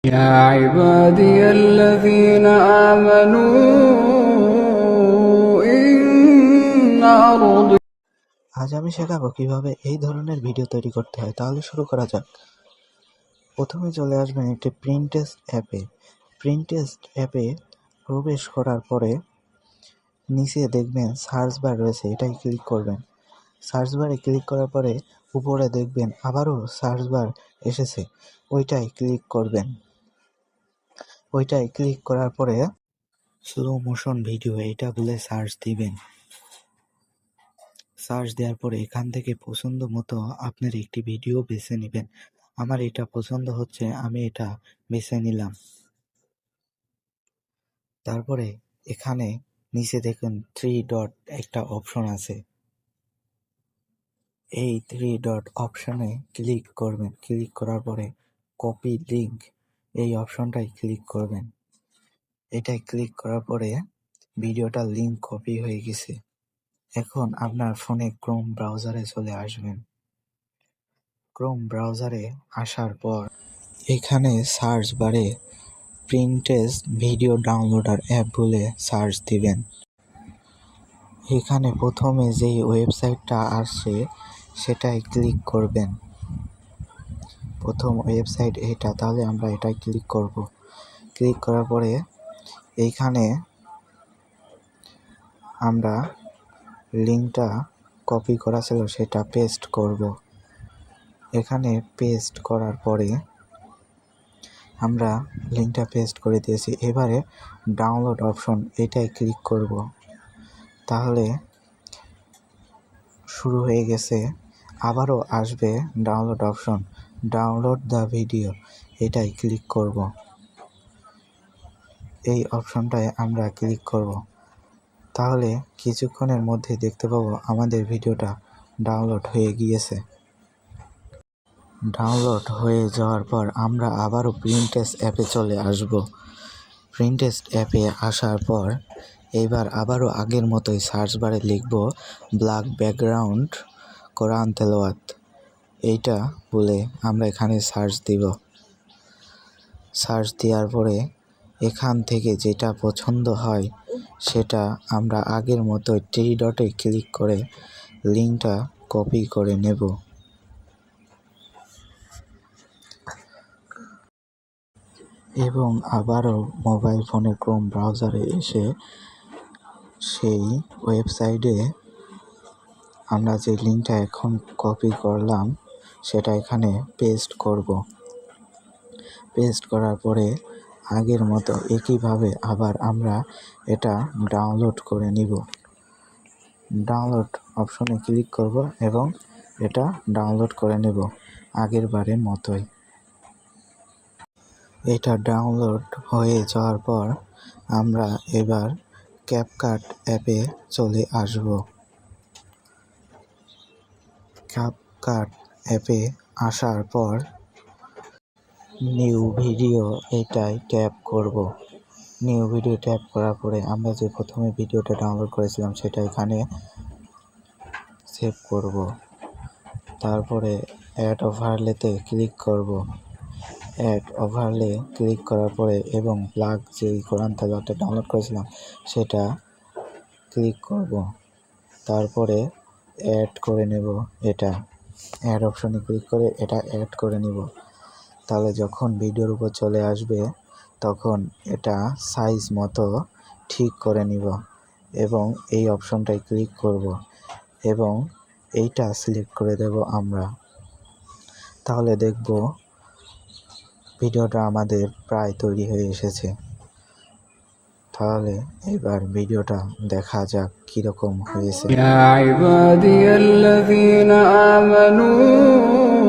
يا عبادي الذين آمنوا إن أرضي আজ আমি শেখাবো কিভাবে এই ধরনের ভিডিও তৈরি করতে হয়। তাহলে শুরু করা যাক। প্রথমে চলে আসবেন একটি প্রিন্টেস্ট অ্যাপে। প্রিন্টেস্ট অ্যাপে প্রবেশ করার পরে নিচে দেখবেন সার্চ বার রয়েছে, এটাই ক্লিক করবেন। সার্চ বারে ক্লিক করার পরে উপরে দেখবেন আবারও সার্চ বার এসেছে, ওইটাই ক্লিক করবেন। ওইটাই ক্লিক করার পরে স্লো মোশন ভিডিও এটা বলে সার্চ দিবেন। সার্চ দেওয়ার পরে এখান থেকে পছন্দ মতো আপনার একটি ভিডিও বেছে নেবেন। আমার এটা পছন্দ হচ্ছে, আমি এটা বেছে নিলাম। তারপরে এখানে নিচে দেখুন 3 ডট একটা অপশন আছে, এই 3 ডট অপশনে ক্লিক করবেন। ক্লিক করার পরে কপি লিঙ্ক এই অপশনটাই ক্লিক করবেন। এটাই ক্লিক করার পরে ভিডিওটা লিঙ্ক কপি হয়ে গেছে। এখন আপনার ফোনে ক্রোম ব্রাউজারে চলে আসবেন। ক্রোম ব্রাউজারে আসার পর এখানে সার্চ বারে প্রিন্টেস্ট ভিডিও ডাউনলোডার অ্যাপ বলে সার্চ দিবেন। এখানে প্রথমে যেই ওয়েবসাইটটা আসছে সেটাই ক্লিক করবেন। প্রথম ওয়েবসাইট এটা, তাহলে আমরা এটাই ক্লিক করব। ক্লিক করার পরে এইখানে আমরা লিঙ্কটা কপি করা ছিল সেটা পেস্ট করব। এখানে পেস্ট করার পরে আমরা লিঙ্কটা পেস্ট করে দিয়েছি। এবারে ডাউনলোড অপশন এটাই ক্লিক করব। তাহলে শুরু হয়ে গেছে। আবারও আসবে download option, download the video এটাই ক্লিক করব। এই অপশনটায় আমরা ক্লিক করব। তাহলে কিছুক্ষণের মধ্যে দেখতে পাবো আমাদের ভিডিওটা ডাউনলোড হয়ে গিয়েছে। ডাউনলোড হয়ে যাওয়ার পর আমরা আবারও প্রিন্টেস্ট অ্যাপে চলে আসব। প্রিন্টেস্ট অ্যাপে আসার পর এবার আবারও আগের মতোই সার্চ বারে লিখব ব্ল্যাক ব্যাকগ্রাউন্ড কোরআন তেলাওয়াত, এইটা বলে আমরা এখানে সার্চ দিব। সার্চ দেওয়ার পরে এখান থেকে যেটা পছন্দ হয় সেটা আমরা আগের মতোই 3 ডটে ক্লিক করে লিঙ্কটা কপি করে নেব। এবং আবারও মোবাইল ফোনে ক্রোম ব্রাউজারে এসে সেই ওয়েবসাইটে আমরা যে লিঙ্কটা এখন কপি করলাম সেটা এখানে পেস্ট করব। পেস্ট করার পরে আগের মতো একইভাবে আবার আমরা এটা ডাউনলোড করে নিব। ডাউনলোড অপশনে ক্লিক করব এবং এটা ডাউনলোড করে নেব আগের বারের মতোই। এটা ডাউনলোড হয়ে যাওয়ার পর আমরা এবার ক্যাপকাট অ্যাপে চলে আসব। ক্যাপকাট অ্যাপে আসার পর নিউ ভিডিও এটাই ট্যাপ করব। নিউ ভিডিও ট্যাপ করার পরে আমরা যে প্রথমে ভিডিওটা ডাউনলোড করেছিলাম সেটা এখানে সেভ করব। তারপরে অ্যাড ওভারলেতে ক্লিক করব। অ্যাড ওভারলে ক্লিক করার পরে এবং ব্ল্যাক যেই কোরআন তেলাওয়াতটা ডাউনলোড করেছিলাম সেটা ক্লিক করব। তারপরে অ্যাড করে নেব, এটা অ্যাড অপশনে ক্লিক করে এটা অ্যাড করে নিব। তাহলে যখন ভিডিওর উপর চলে আসবে তখন এটা সাইজ মতো ঠিক করে নিব এবং এই অপশনটায় ক্লিক করব এবং এইটা সিলেক্ট করে দেব আমরা। তাহলে দেখব ভিডিওটা আমাদের প্রায় তৈরি হয়ে এসেছে। তাহলে এবার ভিডিওটা দেখা যাক কীরকম হয়েছে। يا عبادي الذين آمنوا